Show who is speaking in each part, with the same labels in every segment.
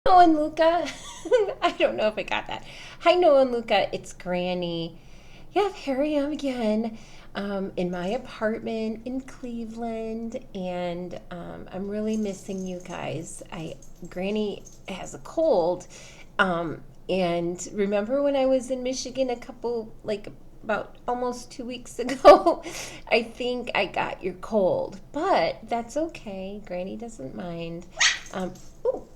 Speaker 1: Noah and Luca. I don't know if I got that. Hi, Noah and Luca. It's Granny. Yeah, here I am again in my apartment in Cleveland, and I'm really missing you guys. Granny has a cold, and remember when I was in Michigan a couple like about almost 2 weeks ago? I think I got your cold, but that's okay. Granny doesn't mind. Ooh,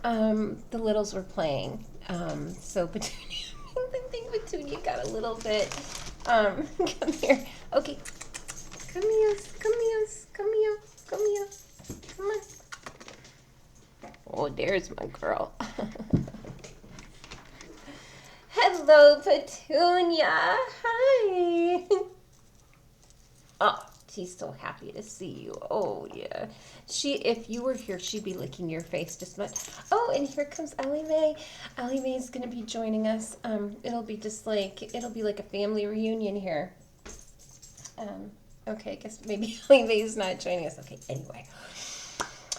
Speaker 1: the littles were playing. So Petunia, I think Petunia got a little bit. Come here. Okay, come here, come here, come here, come here. Come on. Oh, there's my girl. Hello, Petunia. Hi. Oh, she's so happy to see you. Oh, yeah. If you were here, she'd be licking your face just much. Oh, and here comes Ellie Mae. Ellie Mae is going to be joining us. It'll be like a family reunion here. Okay, I guess maybe Ellie Mae's not joining us. Okay, anyway.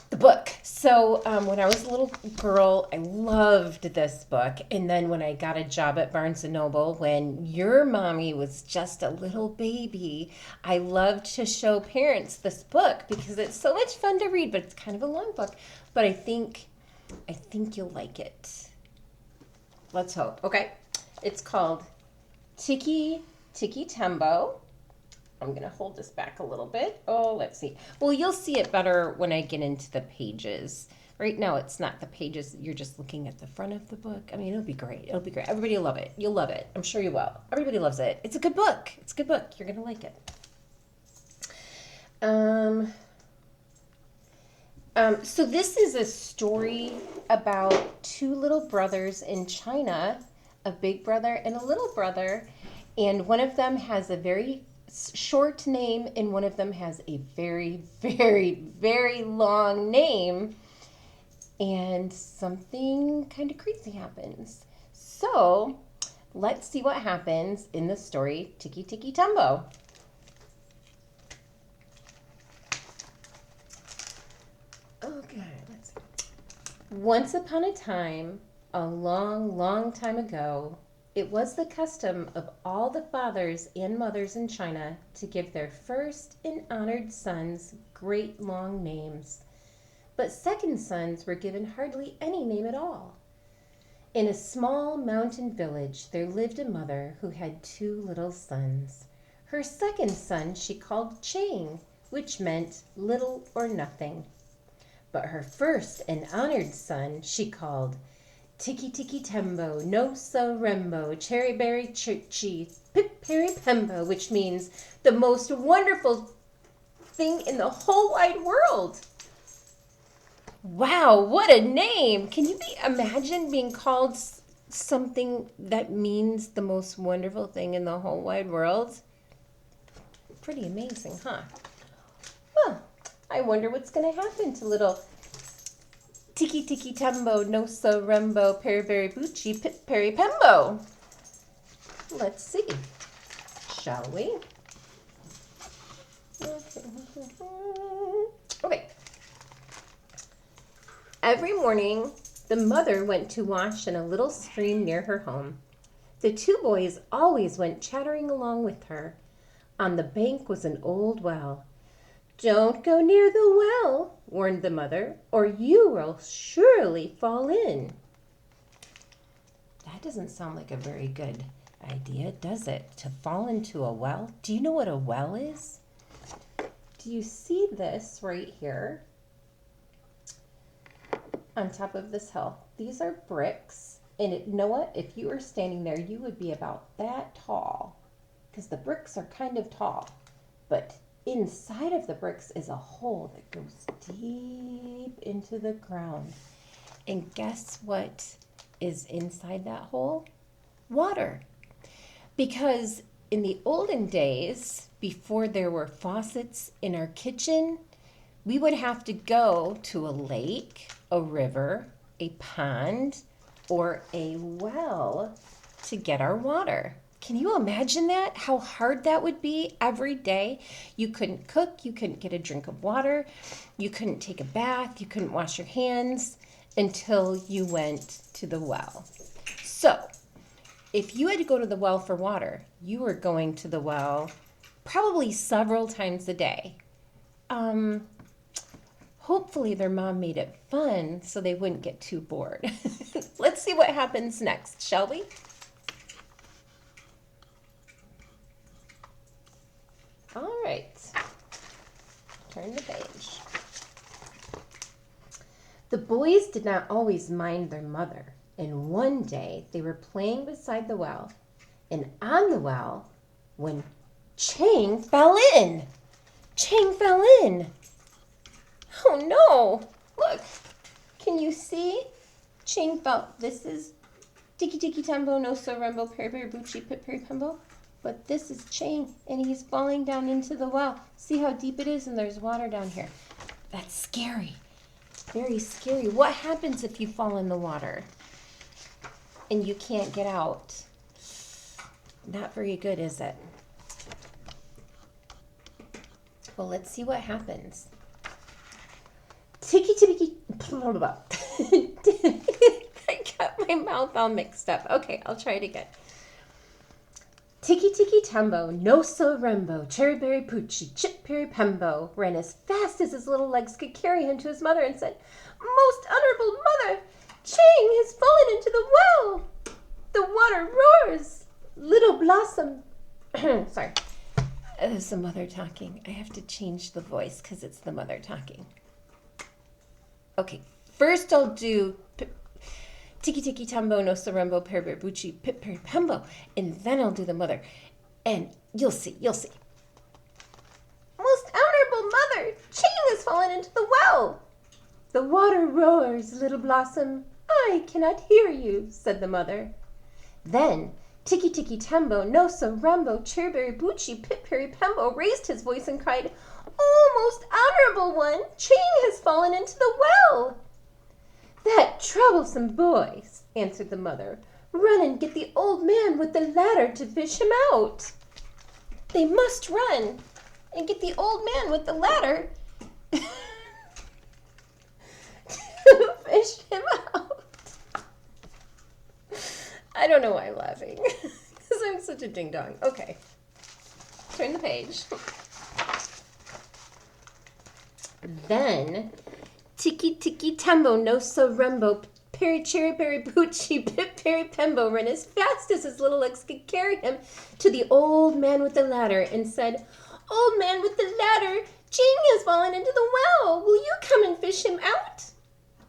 Speaker 1: The book. So when I was a little girl, I loved this book. And then when I got a job at Barnes and Noble, when your mommy was just a little baby, I loved to show parents this book because it's so much fun to read, but it's kind of a long book. But I think you'll like it. Let's hope. Okay. It's called Tikki Tikki Tembo. I'm going to hold this back a little bit. Oh, let's see. Well, you'll see it better when I get into the pages. Right now, it's not the pages. You're just looking at the front of the book. I mean, it'll be great. It'll be great. Everybody will love it. You'll love it. I'm sure you will. Everybody loves it. It's a good book. It's a good book. You're going to like it. So this is a story about two little brothers in China, a big brother and a little brother, and one of them has a very short name and one of them has a very, very, very long name, and something kind of crazy happens. So let's see what happens in the story Tikki Tikki Tembo. Okay, let's see. Once upon a time, a long, long time ago, it was the custom of all the fathers and mothers in China to give their first and honored sons great long names. But second sons were given hardly any name at all. In a small mountain village, there lived a mother who had two little sons. Her second son she called Chang, which meant little or nothing. But her first and honored son she called Tikki Tikki Tembo, no so rembo, cherry berry churchy, pip perry pembo, which means the most wonderful thing in the whole wide world. Wow, what a name! Can you imagine being called something that means the most wonderful thing in the whole wide world? Pretty amazing, huh? Well, I wonder what's going to happen to little Tikki Tikki Tembo, no so rembo, peri berry bucci, pip peri pembo. Let's see, shall we? Okay. Every morning, the mother went to wash in a little stream near her home. The two boys always went chattering along with her. On the bank was an old well. Don't go near the well, warned the mother, or you will surely fall in. That doesn't sound like a very good idea, does it? To fall into a well? Do you know what a well is? Do you see this right here on top of this hill? These are bricks, and you know what? If you were standing there, you would be about that tall, because the bricks are kind of tall, but inside of the bricks is a hole that goes deep into the ground. And guess what is inside that hole? Water. Because in the olden days, before there were faucets in our kitchen, we would have to go to a lake, a river, a pond, or a well to get our water. Can you imagine that? How hard that would be every day? You couldn't cook, you couldn't get a drink of water, you couldn't take a bath, you couldn't wash your hands. until you went to the well. So, if you had to go to the well for water, you were going to the well probably several times a day. Hopefully their mom made it fun so they wouldn't get too bored. Let's see what happens next, shall we? All right. Turn the page. The boys did not always mind their mother, and one day they were playing beside the well, and on the well, when Chang fell in. Chang fell in. Oh no! Look, can you see? Chang fell. This is Tikki Tikki Tembo, no so Rembo, Peri Peri Bucci, Pip Peri Pembo. But this is Chang, and he's falling down into the well. See how deep it is, and there's water down here. That's scary. Very scary. What happens if you fall in the water and you can't get out? Not very good, is it? Well, let's see what happens. Tikki Tikki. I got my mouth all mixed up. Okay, I'll try it again. Tikki Tikki Tembo, no so Rembo, Cherry Berry Poochie, Chip Peri Pembo ran as fast as his little legs could carry him to his mother and said, "Most honorable mother, Chang has fallen into the well. The water roars. Little Blossom." Sorry. It's the mother talking. I have to change the voice because it's the mother talking. Okay, first I'll do Tikki Tikki Tembo, no so Rembo, Peri Peri Bucci, Pip Peri Pembo, and then I'll do the mother. And you'll see. Most honorable mother, Chang has fallen into the well. The water roars, Little Blossom. I cannot hear you, said the mother. Then Tikki Tikki Tembo, no so Rembo, Cherry Berry Bucci, Pip Peri Pembo raised his voice and cried, "Oh, most honorable one, Chang has fallen into the well." "That troublesome boy," answered the mother. "Run and get the old man with the ladder to fish him out." They must run and get the old man with the ladder to fish him out. I don't know why I'm laughing, because I'm such a ding-dong. Okay, turn the page. Then Tikki Tikki Tembo, no so Rembo, Cherry Berry Bucci, Pip Peri Pembo ran as fast as his little legs could carry him to the old man with the ladder and said, "Old man with the ladder, Chang has fallen into the well. Will you come and fish him out?"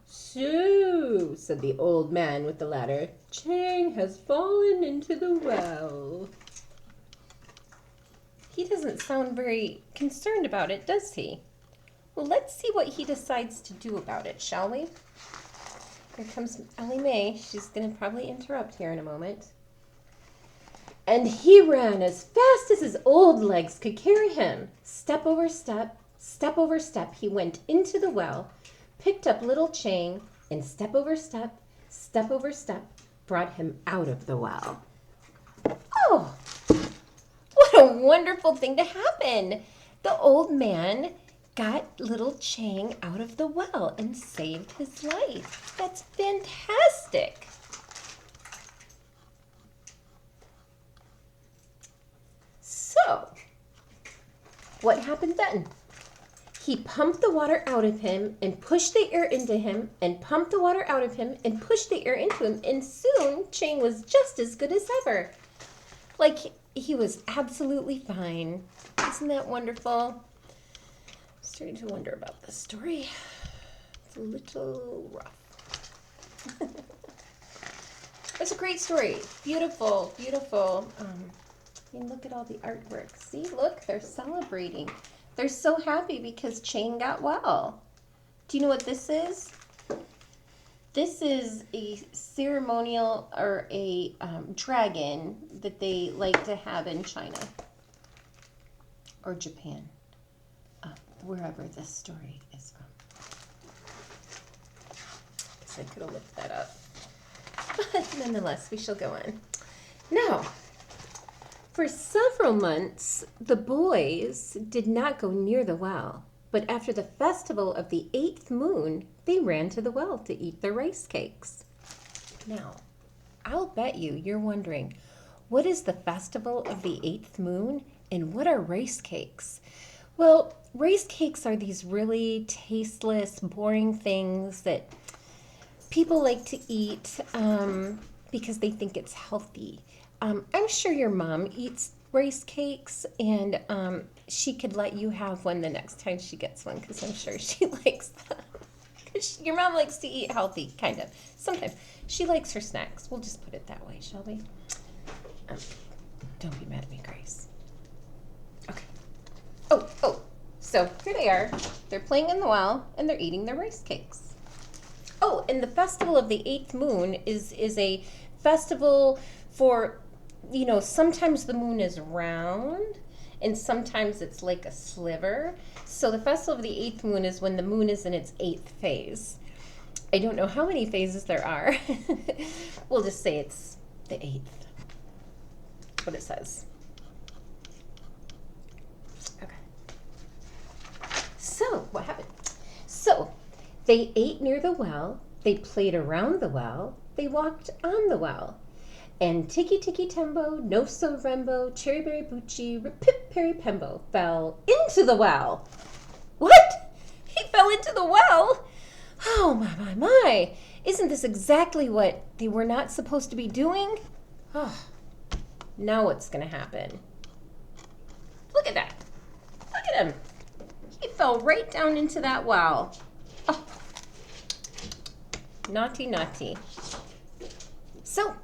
Speaker 1: "So," said the old man with the ladder, "Chang has fallen into the well." He doesn't sound very concerned about it, does he? Well, let's see what he decides to do about it, shall we? Here comes Ellie Mae. She's going to probably interrupt here in a moment. And he ran as fast as his old legs could carry him. Step over step, he went into the well, picked up little Chang, and step over step, brought him out of the well. Oh, what a wonderful thing to happen. The old man got little Chang out of the well and saved his life. That's fantastic. So, what happened then? He pumped the water out of him and pushed the air into him and pumped the water out of him and pushed the air into him, and soon Chang was just as good as ever. Like, he was absolutely fine. Isn't that wonderful? Starting to wonder about this story. It's a little rough. It's a great story. Beautiful, beautiful. I mean, look at all the artwork. See, look, they're celebrating. They're so happy because Chang got well. Do you know what this is? This is a ceremonial or a dragon that they like to have in China or Japan. Wherever this story is from. I could have looked that up. But nonetheless, we shall go on. Now, for several months, the boys did not go near the well, But after the festival of the 8th moon, they ran to the well to eat their rice cakes. Now, I'll bet you're wondering, what is the festival of the 8th moon and what are rice cakes? Well, rice cakes are these really tasteless, boring things that people like to eat because they think it's healthy. I'm sure your mom eats rice cakes, and she could let you have one the next time she gets one because I'm sure she likes them. Your mom likes to eat healthy, kind of. Sometimes. She likes her snacks. We'll just put it that way, shall we? Don't be mad at me, Grace. Okay. Oh. So here they are. They're playing in the well, and they're eating their rice cakes. Oh, and the festival of the 8th moon is a festival for, sometimes the moon is round, and sometimes it's like a sliver. So the festival of the 8th moon is when the moon is in its 8th phase. I don't know how many phases there are. We'll just say it's the 8th. That's what it says. Okay. So, what happened? So, they ate near the well, they played around the well, they walked on the well. And Tikki Tikki Tembo, No So Rembo, Cherry Berry Bucci, Pip Perry Pembo fell into the well. What? He fell into the well? Oh, my. Isn't this exactly what they were not supposed to be doing? Oh, now what's going to happen? Look at that. Look at him. He fell right down into that well. Oh, naughty. So,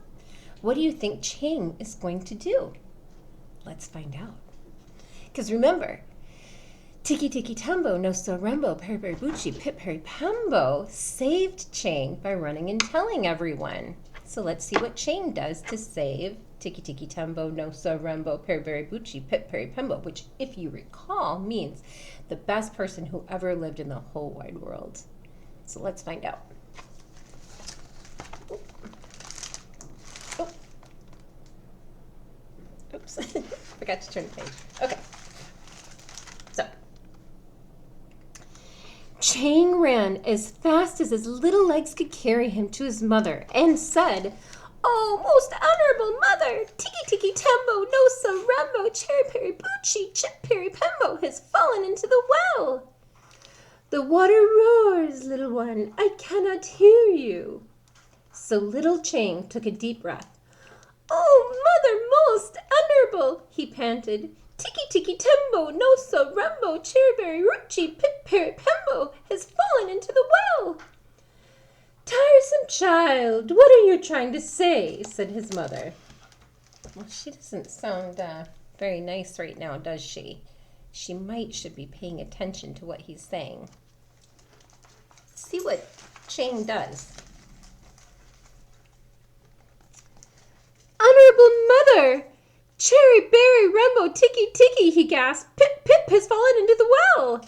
Speaker 1: what do you think Chang is going to do? Let's find out. Because remember, Tikki Tikki Tembo, No So Rembo, Peri Peri Bucci, Pip Peri Pembo saved Chang by running and telling everyone. So let's see what Chang does to save Tikki Tikki Tembo, No So Rembo, Peri Peri Bucci, Pip Peri Pembo, which, if you recall, means the best person who ever lived in the whole wide world. So let's find out. Oops, forgot to turn the page. Okay. So, Chang ran as fast as his little legs could carry him to his mother and said, "Oh, most honorable mother, Tikki Tikki Tembo, No So Rembo, Cherry Berry Bucci, Chip Perry Pembo has fallen into the well. The water roars, little one, I cannot hear you." So little Chang took a deep breath. "Oh, mother most honorable," he panted. "Tikki Tikki Tembo, No So Rembo, Cherry Berry Bucci, Pip Perry Pembo has fallen into the well." "Tiresome child, what are you trying to say?" said his mother. Well, she doesn't sound very nice right now, does she? She should be paying attention to what he's saying. See what Chang does. "Honorable mother, Cherry Berry Rembo Tikki Tikki," he gasped. "Pip Pip has fallen into the well."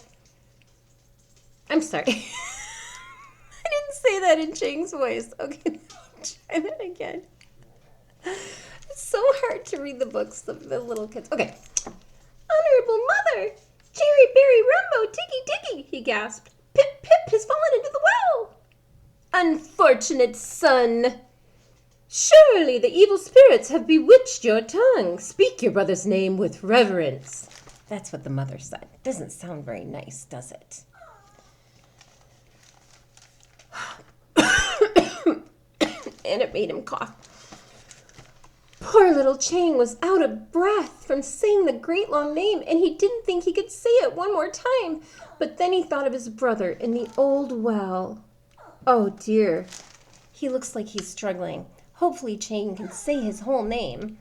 Speaker 1: I'm sorry. I didn't say that in Chang's voice. Okay, try that again. It's so hard to read the books of the little kids. Okay. "Honorable mother, Cherry Berry Rembo Tikki Tikki," he gasped. "Pip Pip has fallen into the well." "Unfortunate son. Surely the evil spirits have bewitched your tongue. Speak your brother's name with reverence." That's what the mother said. Doesn't sound very nice, does it? And it made him cough. Poor little Chang was out of breath from saying the great long name, and he didn't think he could say it one more time. But then he thought of his brother in the old well. Oh dear. He looks like he's struggling. Hopefully Chang can say his whole name.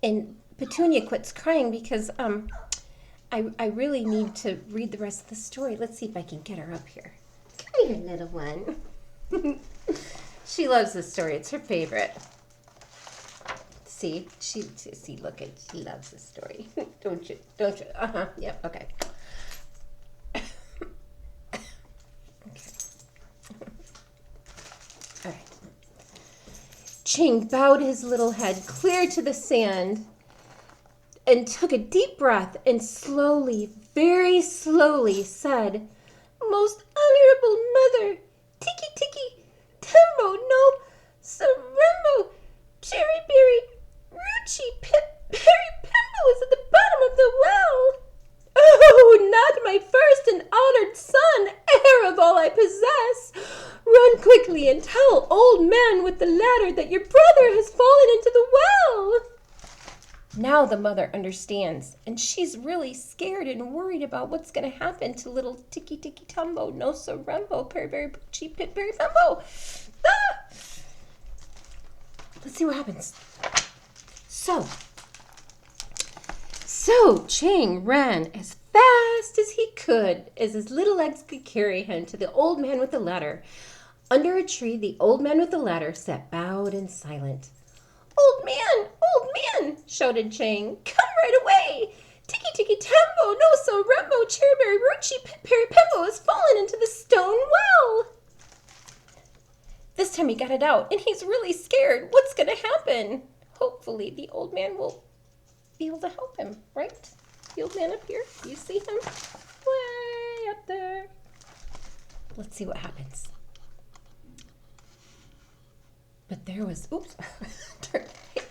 Speaker 1: And Petunia quits crying because I really need to read the rest of the story. Let's see if I can get her up here. Come here, little one. She loves this story. It's her favorite. See, she loves this story. Don't you? Yep, okay. All right. Chang bowed his little head clear to the sand and took a deep breath and slowly, very slowly said, "Most honorable mother, Tikki Tikki Tembo no Sarembo Cherry Berry Ruchi Pip Berry Pimbo is at the bottom of the well. Oh, not my first and honored son, heir of all I possess. Run quickly and tell old man with the ladder that your brother has fallen into the well." Now the mother understands, and she's really scared and worried about what's going to happen to little Tikki Tikki Tembo no Sarembo Peri Berry Bucci Pip Berry Pimbo. Ah! Let's see what happens. So Chang ran as fast as he could, as his little legs could carry him, to the old man with the ladder. Under a tree, the old man with the ladder sat bowed and silent. Old man, shouted Chang, "come right away. Tikki Tikki Tembo no Sarembo Cherry Berry Ruchi Pip Berry Pimbo has fallen into the stone well." This time he got it out, and he's really scared. What's going to happen? Hopefully the old man will be able to help him, right? The old man up here, you see him? Way up there. Let's see what happens. But there was, oops, turn the page.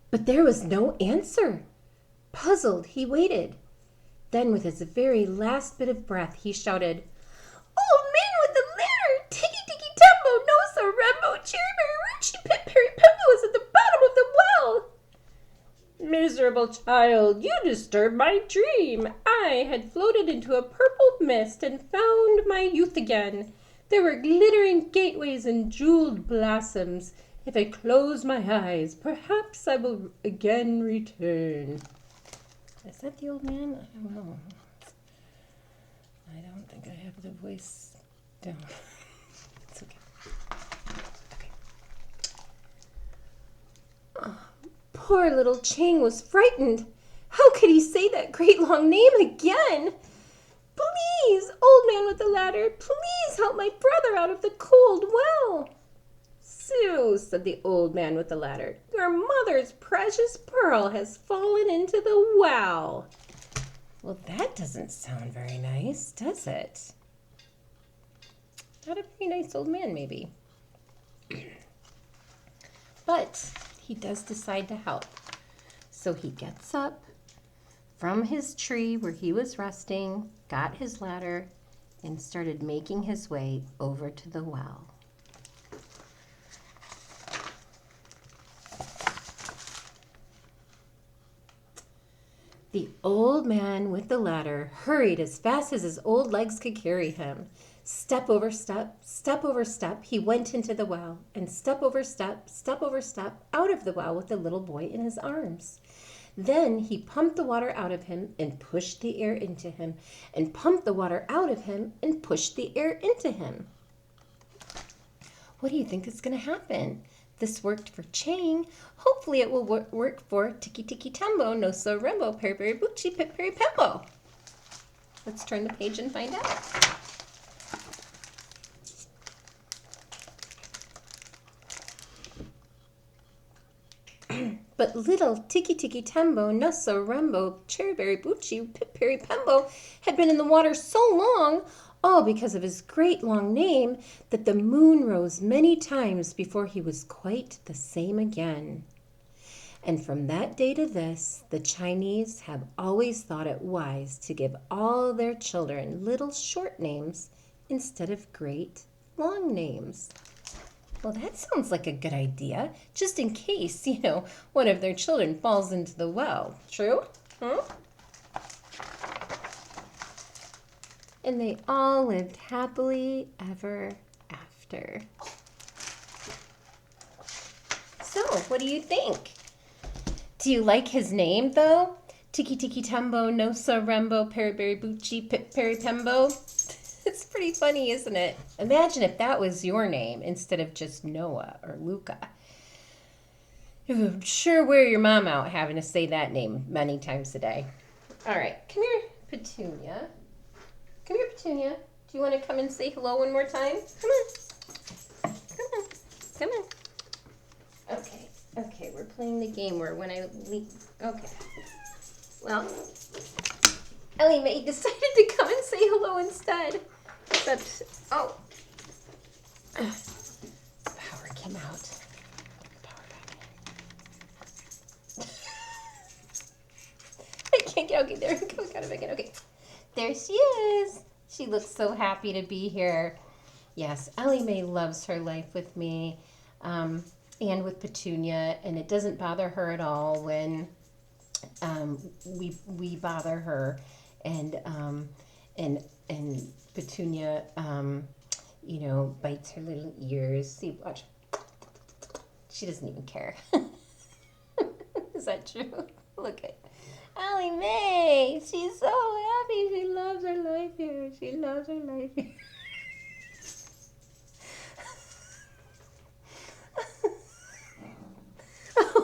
Speaker 1: But there was no answer. Puzzled, he waited. Then with his very last bit of breath, he shouted, "Old man with the ladder, Tikki Tikki Tembo no Sarembo Cherry Berry Ruchi Pip Berry Pimbo is at the bottom of the well." "Miserable child, you disturbed my dream. I had floated into a purple mist and found my youth again. There were glittering gateways and jeweled blossoms. If I close my eyes, perhaps I will again return." Is that the old man? I don't know. I don't think I have the voice down. It's okay. Okay. Oh, poor little Chang was frightened. How could he say that great long name again? "Please, old man with the ladder, please help my brother out of the cold well." "So," said the old man with the ladder, "your mother's precious pearl has fallen into the well." Well, that doesn't sound very nice, does it? Not a very nice old man, maybe. But he does decide to help. So he gets up from his tree where he was resting, got his ladder, and started making his way over to the well. The old man with the ladder hurried as fast as his old legs could carry him. Step over step, he went into the well, and step over step, out of the well with the little boy in his arms. Then he pumped the water out of him and pushed the air into him, and pumped the water out of him and pushed the air into him. What do you think is going to happen? This worked for Chang. Hopefully it will work for Tikki Tikki Tembo no Sarembo Peri Berry Bucci Pip Berry Pimbo. Let's turn the page and find out. But little Tikki Tikki Tembo no Sarembo Cherry Berry Bucci Pip Berry Pimbo had been in the water so long, all because of his great long name, that the moon rose many times before he was quite the same again. And from that day to this, the Chinese have always thought it wise to give all their children little short names instead of great long names. Well, that sounds like a good idea, just in case, one of their children falls into the well. True? And they all lived happily ever after. So, what do you think? Do you like his name, though? Tikki Tikki Tembo no Sarembo Peri Berry Bucci Pip Berry Pimbo? It's pretty funny, isn't it? Imagine if that was your name instead of just Noah or Luca. You would sure wear your mom out having to say that name many times a day. All right, come here, Petunia. Come here, Petunia. Do you want to come and say hello one more time? Come on. Come on. Come on. we're playing the game where when I leave. Okay. Well, Ellie Mae decided to come and say hello instead. Except, oh. Power came out. Power back in. I can't get, okay, there we go. Got it back in. Okay. There she is. She looks so happy to be here. Yes, Ellie Mae loves her life with me and with Petunia, and it doesn't bother her at all when we bother her, and Petunia, you know, bites her little ears. See, watch. She doesn't even care. Is that true? Look at Ellie Mae. She's so happy. She loves her life here. She loves her life here.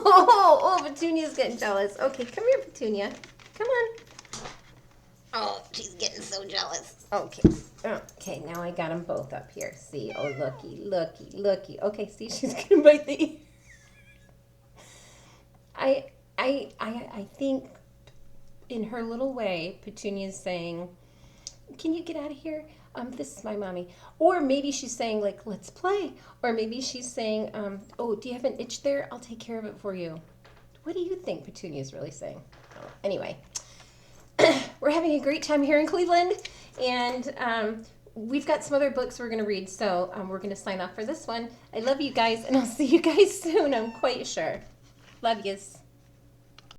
Speaker 1: Oh, Petunia's getting jealous. Okay, come here, Petunia. Come on. Oh, she's getting so jealous. Okay. Okay, now I got them both up here. See? Oh, looky. Okay, see, she's gonna bite the ear. I think in her little way, Petunia's saying, "Can you get out of here? This is my mommy." Or maybe she's saying, like, "Let's play." Or maybe she's saying, "Oh, do you have an itch there? I'll take care of it for you." What do you think Petunia's really saying? Oh, anyway, we're having a great time here in Cleveland, and we've got some other books we're going to read, so we're going to sign off for this one. I love you guys, and I'll see you guys soon, I'm quite sure. Love yous.